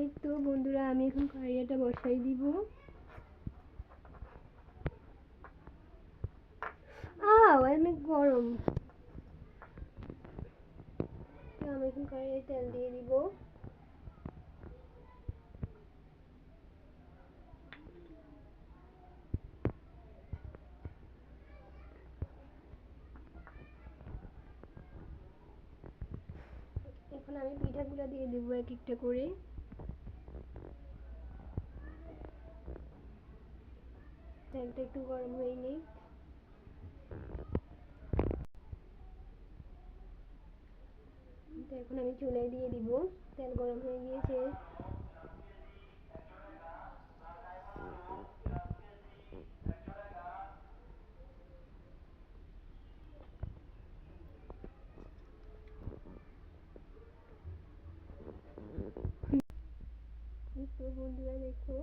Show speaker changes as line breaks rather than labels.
এই তো বন্ধুরা, আমি এখন কড়াইটা বসাই দিব। অনেক গরম। তো আমি এখন কড়াইয়ে তেল দিয়ে দিব। এখন আমি পিঠাগুলো দিয়ে দিব এক একটা করে। তেলটা একটু গরম হয়ে নিক। এখন আমি চুলায় দিয়ে দিব। তেল গরম হয়ে গিয়েছে। তো বন্ধুরা দেখো,